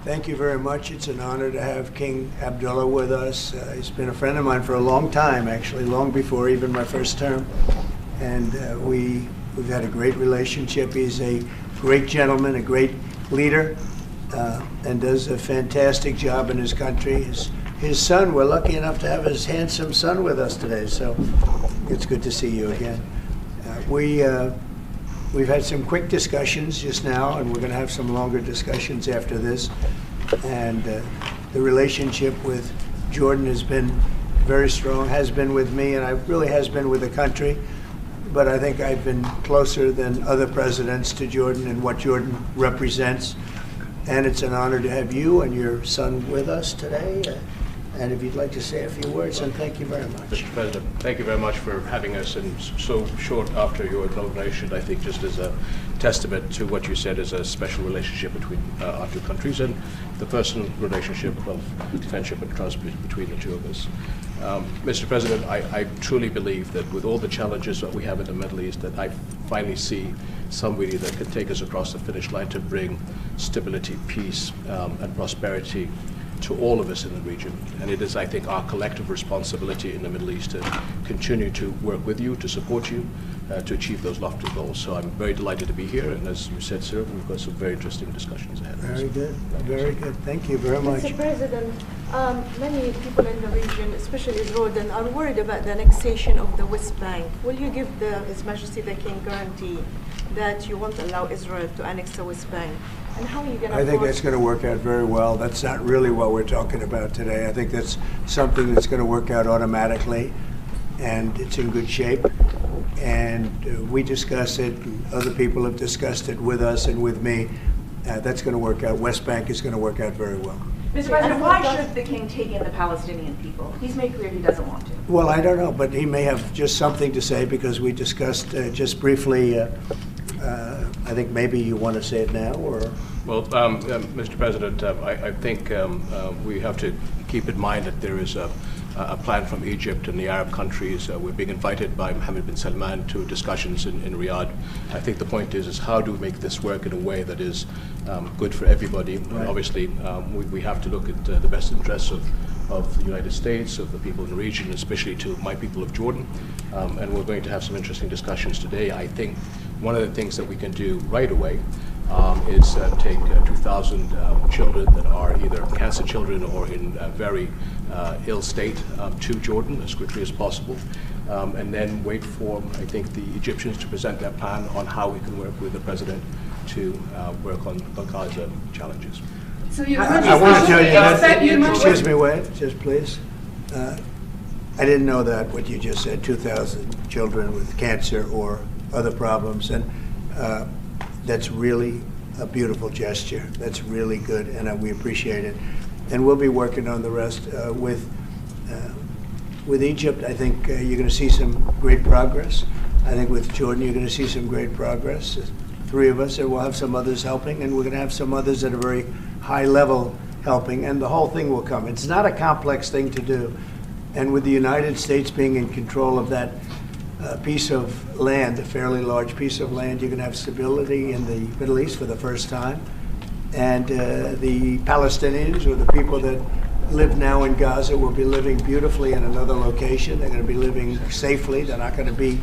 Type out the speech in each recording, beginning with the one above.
Thank you very much. It's an honor to have King Abdullah with us. He's been a friend of mine for a long time, actually, long before even my first term. And we've had a great relationship. He's a great gentleman, a great leader, and does a fantastic job in his country. His son, we're lucky enough to have his handsome son with us today, so it's good to see you again. We've had some quick discussions just now, and we're going to have some longer discussions after this. And the relationship with Jordan has been very strong, has been with me, and really has been with the country. But I think I've been closer than other presidents to Jordan and what Jordan represents. And it's an honor to have you and your son with us today. And if you'd like to say a few words, and thank you very much. Mr. President, thank you very much for having us, and so short after your inauguration, I think just as a testament to what you said is a special relationship between our two countries and the personal relationship of friendship and trust between the two of us. Mr. President, I truly believe that with all the challenges that we have in the Middle East, that I finally see somebody that can take us across the finish line to bring stability, peace, and prosperity to all of us in the region. And it is, I think, our collective responsibility in the Middle East to continue to work with you, to support you, to achieve those lofty goals. So I'm very delighted to be here, and as you said, sir, we've got some very interesting discussions ahead of us. Very good, very good. Thank you very much. Mr. President, many people in the region, especially Jordan, are worried about the annexation of the West Bank. Will you give His Majesty the King guarantee that you won't allow Israel to annex the West Bank? And how are you going to? I think that's going to work out very well. That's not really what we're talking about today. I think that's something that's going to work out automatically, and it's in good shape. And we discuss it, and other people have discussed it with us and with me. That's going to work out. West Bank is going to work out very well. Mr. President, why should the King take in the Palestinian people? He's made clear he doesn't want to. Well, I don't know, but he may have just something to say, because we discussed just briefly. I think maybe you want to say it now, or? Well, Mr. President, I think we have to keep in mind that there is a plan from Egypt and the Arab countries. We're being invited by Mohammed bin Salman to discussions in Riyadh. I think the point is how do we make this work in a way that is good for everybody? Right. And obviously, we have to look at the best interests of the United States, of the people in the region, especially to my people of Jordan. And we're going to have some interesting discussions today. I think one of the things that we can do right away is take 2,000 children that are either cancer children or in a very ill state to Jordan as quickly as possible, and then wait for, I think, the Egyptians to present their plan on how we can work with the president to work on Gaza challenges. So I want to tell you that, excuse me, wait, just please. I didn't know that, what you just said, 2,000 children with cancer or other problems, and that's really a beautiful gesture. That's really good, and we appreciate it. And we'll be working on the rest with Egypt. I think you're going to see some great progress. I think with Jordan, you're going to see some great progress. 3 of us, and we'll have some others helping, and we're going to have some others at a very high level helping, and the whole thing will come. It's not a complex thing to do. And with the United States being in control of that piece of land, a fairly large piece of land, you're going to have stability in the Middle East for the first time. And the Palestinians, or the people that live now in Gaza, will be living beautifully in another location. They're going to be living safely. They're not going to be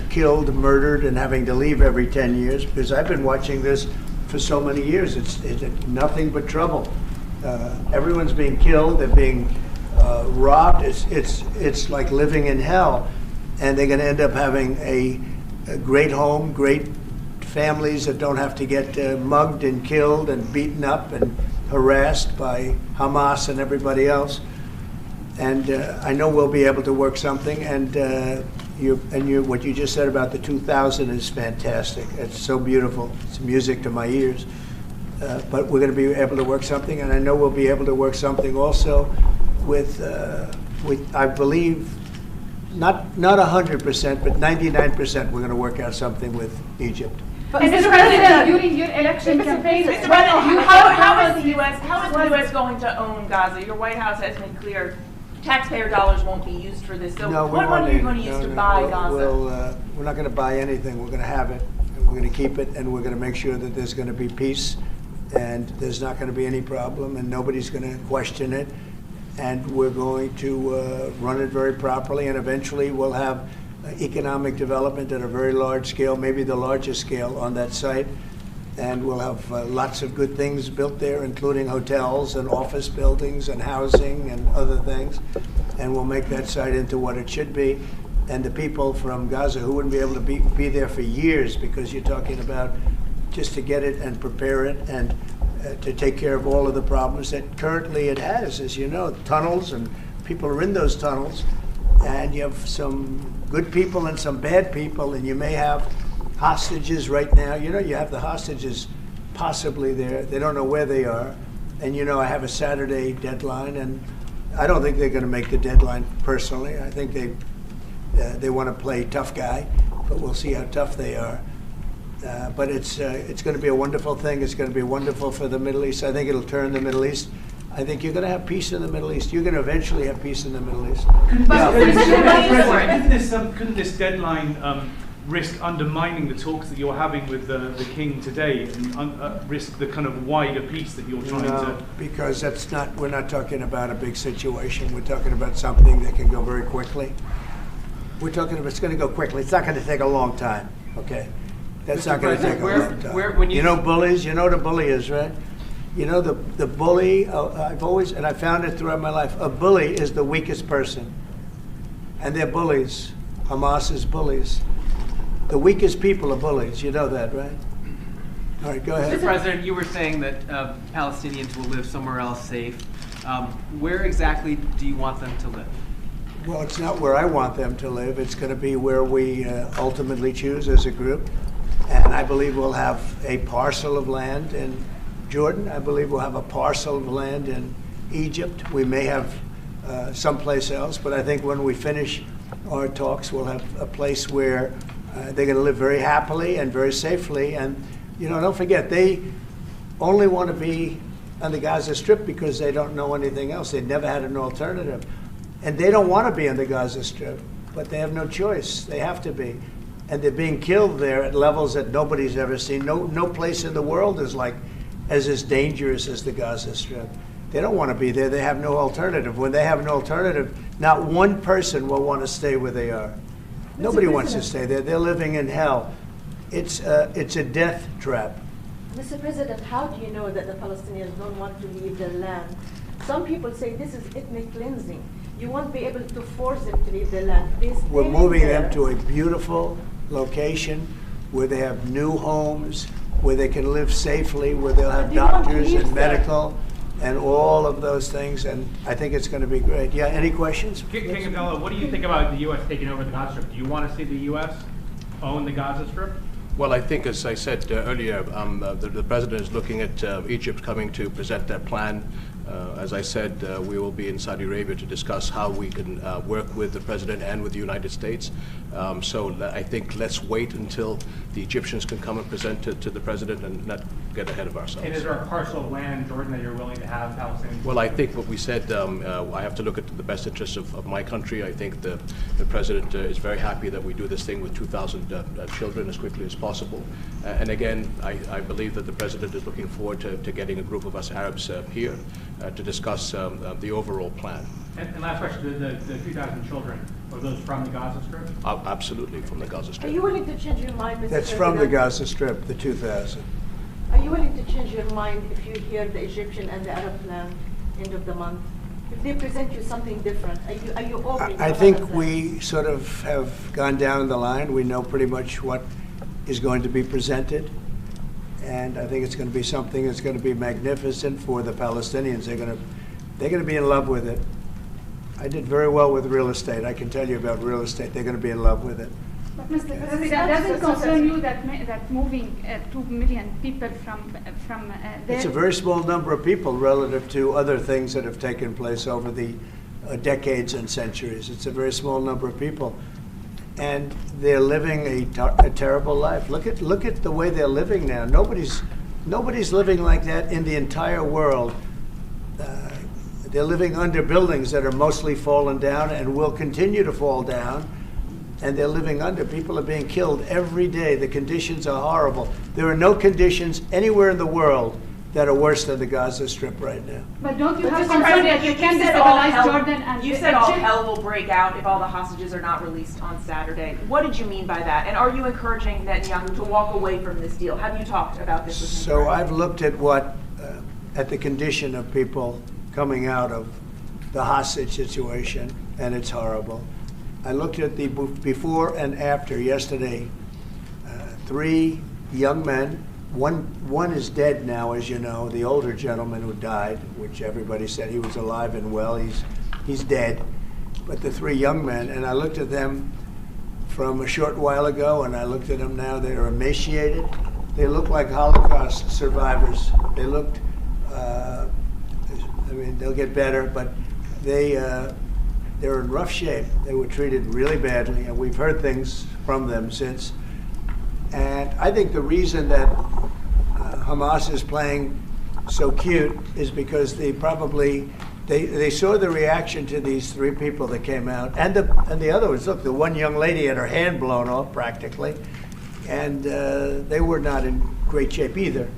killed, murdered, and having to leave every 10 years, because I've been watching this for so many years. It's nothing but trouble. Everyone's being killed. They're being robbed. It's like living in hell. And they're going to end up having a great home, great families that don't have to get mugged and killed and beaten up and harassed by Hamas and everybody else. And I know we'll be able to work something. And what you just said about the 2,000 is fantastic. It's so beautiful. It's music to my ears. But we're going to be able to work something, and I know we'll be able to work something also with I believe, not 100%, but 99%. We're going to work out something with Egypt. But Mr. President, during your election campaign, Mr. President, how is the U.S. going to own Gaza? Your White House has made clear taxpayer dollars won't be used for this. So no, what money are you going to use to buy Gaza? We're not going to buy anything. We're going to have it, and we're going to keep it, and we're going to make sure that there's going to be peace and there's not going to be any problem, and nobody's going to question it. And we're going to run it very properly, and eventually we'll have economic development at a very large scale, maybe the largest scale on that site. And we'll have lots of good things built there, including hotels and office buildings and housing and other things. And we'll make that site into what it should be. And the people from Gaza who wouldn't be able to be there for years, because you're talking about just to get it and prepare it and to take care of all of the problems that currently it has, as you know, tunnels, and people are in those tunnels, and you have some good people and some bad people, and you may have hostages right now. You know, you have the hostages possibly there. They don't know where they are. And you know, I have a Saturday deadline, and I don't think they're going to make the deadline personally. I think they want to play tough guy, but we'll see how tough they are. But it's going to be a wonderful thing. It's going to be wonderful for the Middle East. I think it'll turn the Middle East. I think you're going to have peace in the Middle East. You're going to eventually have peace in the Middle East. Couldn't this deadline risk undermining the talks that you're having with the king today, and risk the kind of wider peace that you're trying to? Because that's not. We're not talking about a big situation. We're talking about something that can go very quickly. We're talking about it's going to go quickly. It's not going to take a long time. Okay. That's not going to take a long time. You know bullies? You know what a bully is, right? You know the bully, I've always, and I found it throughout my life, a bully is the weakest person. And they're bullies. Hamas is bullies. The weakest people are bullies. You know that, right? All right, go ahead. Mr. President, you were saying that Palestinians will live somewhere else safe. Where exactly do you want them to live? Well, it's not where I want them to live. It's going to be where we ultimately choose as a group. And I believe we'll have a parcel of land in Jordan. I believe we'll have a parcel of land in Egypt. We may have someplace else, but I think when we finish our talks, we'll have a place where they're going to live very happily and very safely. And, you know, don't forget, they only want to be on the Gaza Strip because they don't know anything else. They've never had an alternative. And they don't want to be on the Gaza Strip, but they have no choice. They have to be. And they're being killed there at levels that nobody's ever seen. No place in the world is like as dangerous as the Gaza Strip. They don't want to be there. They have no alternative. When they have an alternative, not one person will want to stay where they are. Nobody wants to stay there. They're living in hell. It's a death trap. Mr. President, how do you know that the Palestinians don't want to leave their land? Some people say this is ethnic cleansing. You won't be able to force them to leave their land. We're moving them to a beautiful location where they have new homes, where they can live safely, where they'll have doctors and medical and all of those things, and I think it's going to be great. Yeah, any questions? King Abdullah, what do you think about the U.S. taking over the Gaza Strip? Do you want to see the U.S. own the Gaza Strip? Well, I think, as I said earlier, the president is looking at Egypt coming to present their plan. As I said, we will be in Saudi Arabia to discuss how we can work with the president and with the United States. So I think let's wait until the Egyptians can come and present it to the president and not get ahead of ourselves. And is there a parcel of land in Jordan that you're willing to have Palestinians? Well, I think what we said, I have to look at the best interests of my country. I think the president is very happy that we do this thing with 2,000 children as quickly as possible. And again, I believe that the president is looking forward to getting a group of us Arabs here to discuss the overall plan. And last question, the 2,000 children, are those from the Gaza Strip? Absolutely, from the Gaza Strip. Are you willing to change your mind, Mr. That's President? from the Gaza Strip, the 2,000. Are you willing to change your mind if you hear the Egyptian and the Arab plan end of the month? If they present you something different, are you open? I think we sort of have gone down the line. We know pretty much what is going to be presented. And I think it's going to be something that's going to be magnificent for the Palestinians. They're going to be in love with it. I did very well with real estate. I can tell you about real estate. They're going to be in love with it. But Mr. President, does it concern you that moving 2 million people from there? It's a very small number of people relative to other things that have taken place over the decades and centuries. It's a very small number of people. And they're living a terrible life. Look at the way they're living now. Nobody's living like that in the entire world. They're living under buildings that are mostly fallen down and will continue to fall down. And they're living under. People are being killed every day. The conditions are horrible. There are no conditions anywhere in the world that are worse than the Gaza Strip right now. But don't you But have Mr. concern President, that you you can said all destabilize hell- Jordan and You said all Egypt? hell will break out if all the hostages are not released on Saturday. What did you mean by that? And are you encouraging Netanyahu to walk away from this deal? Have you talked about this with him? So I've looked at at the condition of people coming out of the hostage situation, and it's horrible. I looked at the before and after yesterday. 3 young men. One is dead now, as you know, the older gentleman who died, which everybody said he was alive and well. He's dead. But the 3 young men, and I looked at them from a short while ago, and I looked at them now. They're emaciated. They look like Holocaust survivors. They looked. I mean, they'll get better, but they're in rough shape. They were treated really badly, and we've heard things from them since. And I think the reason that Hamas is playing so cute is because they saw the reaction to these 3 people that came out, and the other ones. Look, the one young lady had her hand blown off practically, and they were not in great shape either.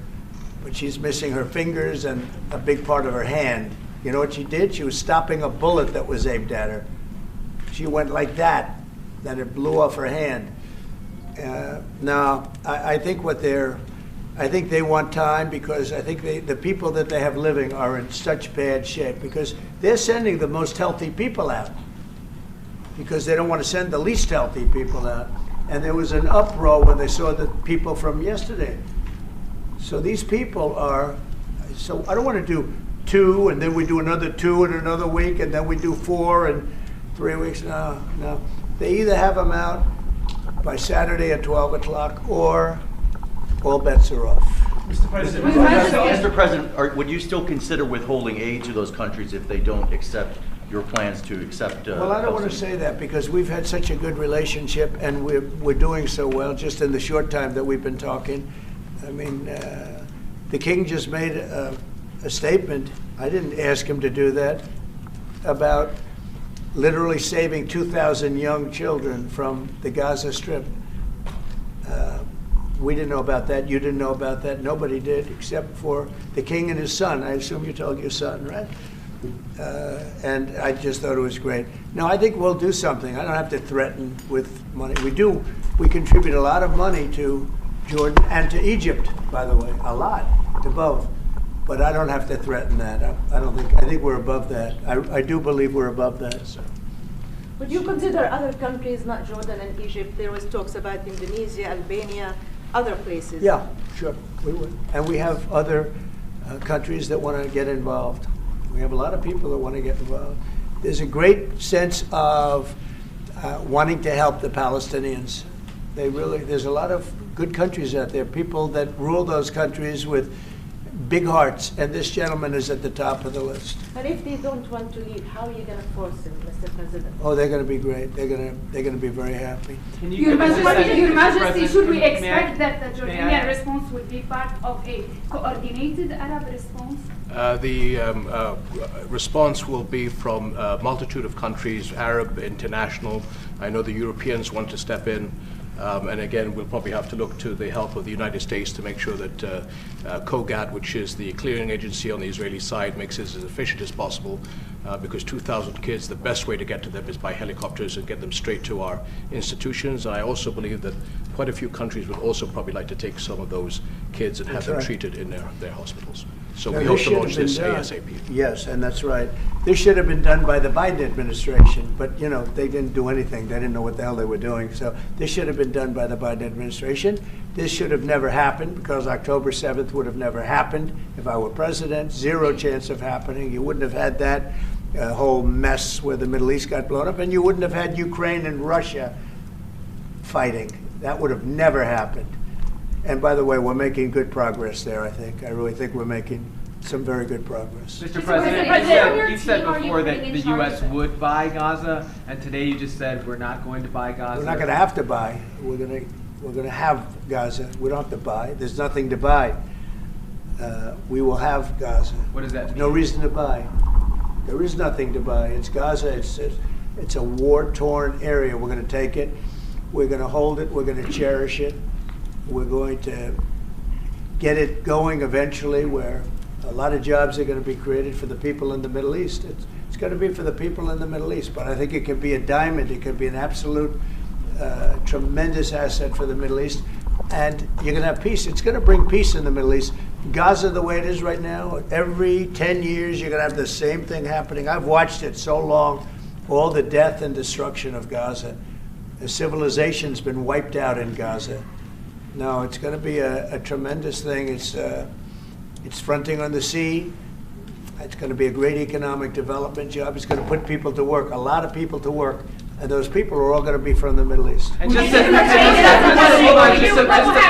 But she's missing her fingers and a big part of her hand. You know what she did? She was stopping a bullet that was aimed at her. She went like that, then it blew off her hand. No, I think I think they want time, because I think the people that they have living are in such bad shape, because they're sending the most healthy people out because they don't want to send the least healthy people out. And there was an uproar when they saw the people from yesterday. So these people are, so I don't want to do 2 and then we do another 2 in another week and then we do 4 in 3 weeks. No. They either have them out by Saturday at 12 o'clock or all bets are off. Mr. President, Mr. President, would you still consider withholding aid to those countries if they don't accept your plans to accept? Well, I don't want to say that, because we've had such a good relationship and we're doing so well just in the short time that we've been talking. I mean, the king just made a statement. I didn't ask him to do that, about literally saving 2,000 young children from the Gaza Strip. We didn't know about that. You didn't know about that. Nobody did, except for the king and his son. I assume you told your son, right? And I just thought it was great. No, I think we'll do something. I don't have to threaten with money. We contribute a lot of money to Jordan and to Egypt, by the way, a lot, to both. But I don't have to threaten that. I think we're above that. I do believe we're above that. So. Would you consider other countries, not Jordan and Egypt? There was talks about Indonesia, Albania, other places. Yeah, sure, we would. And we have other countries that want to get involved. We have a lot of people that want to get involved. There's a great sense of wanting to help the Palestinians. There's a lot of good countries out there, people that rule those countries with big hearts, and this gentleman is at the top of the list. But if they don't want to leave, how are you going to force them, Mr. President? Oh, they're going to be great. They're going to be very happy. Can Your give us a Majesty, second, Your Mr. Majesty, President? should we May I- expect that the may I- Jordanian response would be part of a coordinated Arab response? The response will be from a multitude of countries, Arab, international. I know the Europeans want to step in. And again, we'll probably have to look to the help of the United States to make sure that COGAT, which is the clearing agency on the Israeli side, makes it as efficient as possible, because 2,000 kids, the best way to get to them is by helicopters and get them straight to our institutions. And I also believe that quite a few countries would also probably like to take some of those kids and have them right. treated in their hospitals. So Now, we hope this to should have launch been this done. ASAP. Yes, and that's right. This should have been done by the Biden administration, but they didn't do anything. They didn't know what the hell they were doing. So this should have been done by the Biden administration. This should have never happened, because October 7th would have never happened if I were president. Zero chance of happening. You wouldn't have had that whole mess where the Middle East got blown up, and you wouldn't have had Ukraine and Russia fighting. That would have never happened. And by the way, we're making good progress there, I think. I really think we're making some very good progress. Mr. President, President, you said are you before that putting the in charge U.S. of it? would buy Gaza, and today you just said we're not going to buy Gaza. We're not going to have to buy. We're going to have Gaza. We don't have to buy. There's nothing to buy. We will have Gaza. What does that mean? No reason to buy. There is nothing to buy. It's Gaza. It's a war-torn area. We're going to take it. We're going to hold it. We're going to cherish it. We're going to get it going eventually where a lot of jobs are going to be created for the people in the Middle East. It's going to be for the people in the Middle East, but I think it can be a diamond. It could be an absolute tremendous asset for the Middle East. And you're going to have peace. It's going to bring peace in the Middle East. Gaza, the way it is right now, every 10 years you're going to have the same thing happening. I've watched it so long, all the death and destruction of Gaza. The civilization's been wiped out in Gaza. No, it's going to be a tremendous thing. It's fronting on the sea. It's going to be a great economic development job. It's going to put people to work, a lot of people to work. And those people are all going to be from the Middle East. And just to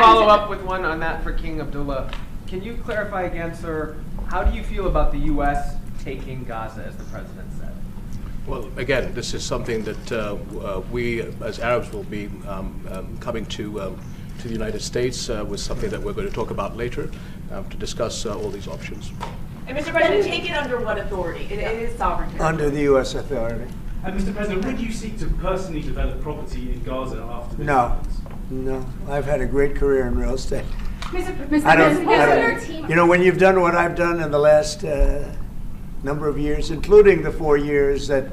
follow up with one on that for King Abdullah, can you clarify again, sir, how do you feel about the U.S. taking Gaza, as the president said? Well, again, this is something that we, as Arabs, will be coming to the United States with something that we're going to talk about later to discuss all these options. And Mr. President, take it under what authority? It is sovereign territory. Under the U.S. authority. And Mr. President, would you seek to personally develop property in Gaza after this? No, no. I've had a great career in real estate. Mr. I don't, President, you know, when you've done what I've done in the last number of years, including the 4 years that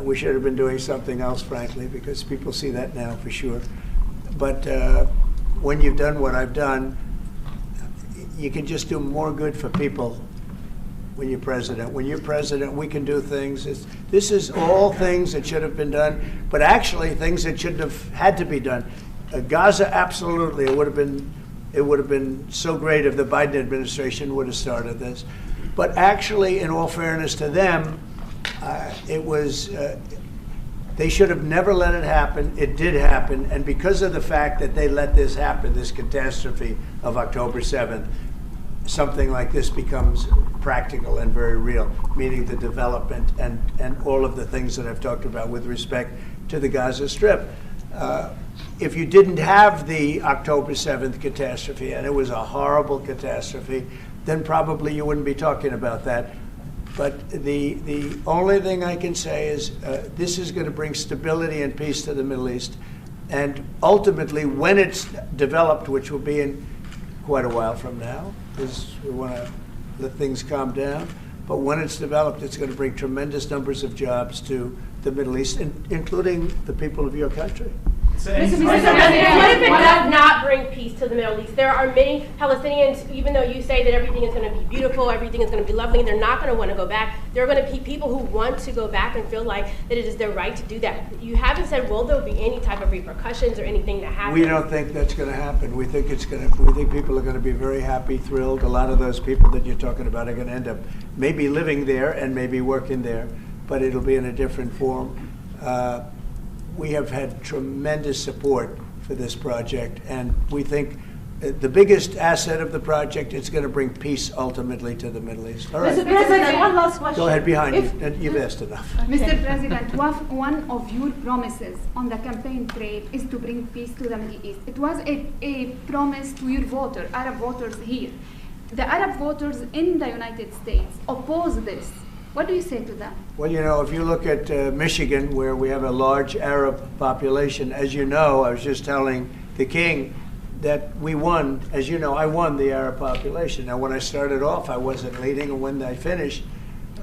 we should have been doing something else, frankly, because people see that now for sure. But when you've done what I've done, you can just do more good for people when you're president. When you're president, we can do things. This is all things that should have been done, but actually things that shouldn't have had to be done. Gaza, absolutely, it would have been so great if the Biden administration would have started this. But actually, in all fairness to them, they should have never let it happen. It did happen, and because of the fact that they let this happen, this catastrophe of October 7th, something like this becomes practical and very real, meaning the development and all of the things that I've talked about with respect to the Gaza Strip. If you didn't have the October 7th catastrophe, and it was a horrible catastrophe, then probably you wouldn't be talking about that. But the only thing I can say is this is going to bring stability and peace to the Middle East. And ultimately, when it's developed, which will be in quite a while from now, because we want to let things calm down. But when it's developed, it's going to bring tremendous numbers of jobs to the Middle East, including the people of your country. What if it does not bring peace to the Middle East? There are many Palestinians, even though you say that everything is going to be beautiful, everything is going to be lovely, and they're not going to want to go back. There are going to be people who want to go back and feel like that it is their right to do that. You haven't said, will there be any type of repercussions or anything that happens? We don't think that's going to happen. We think we think people are going to be very happy, thrilled. A lot of those people that you're talking about are going to end up maybe living there and maybe working there, but it'll be in a different form. We have had tremendous support for this project, and we think the biggest asset of the project is going to bring peace ultimately to the Middle East. All right. Mr. President, one last question. Go ahead, behind you. You've asked enough. Mr. President, one of your promises on the campaign trail is to bring peace to the Middle East. It was a promise to your voters, Arab voters here. The Arab voters in the United States oppose this. What do you say to them? Well, you know, if you look at Michigan, where we have a large Arab population, as you know, I was just telling the king that we won. As you know, I won the Arab population. Now, when I started off, I wasn't leading, and when I finished,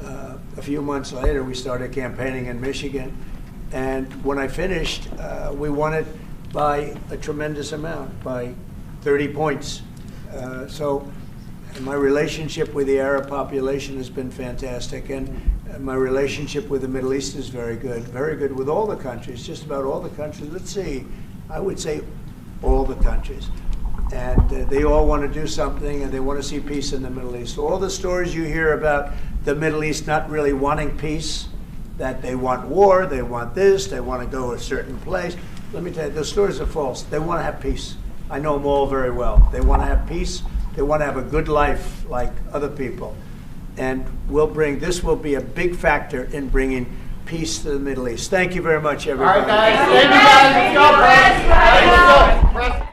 a few months later, we started campaigning in Michigan. And when I finished, we won it by a tremendous amount, by 30 points. My relationship with the Arab population has been fantastic, and my relationship with the Middle East is very good with all the countries, just about all the countries. Let's see, I would say all the countries. And they all want to do something, and they want to see peace in the Middle East. All the stories you hear about the Middle East not really wanting peace, that they want war, they want this, they want to go a certain place. Let me tell you, those stories are false. They want to have peace. I know them all very well. They want to have peace. They want to have a good life like other people. And this will be a big factor in bringing peace to the Middle East. Thank you very much, everybody. All right, guys. Thank you, guys. Let's go, press.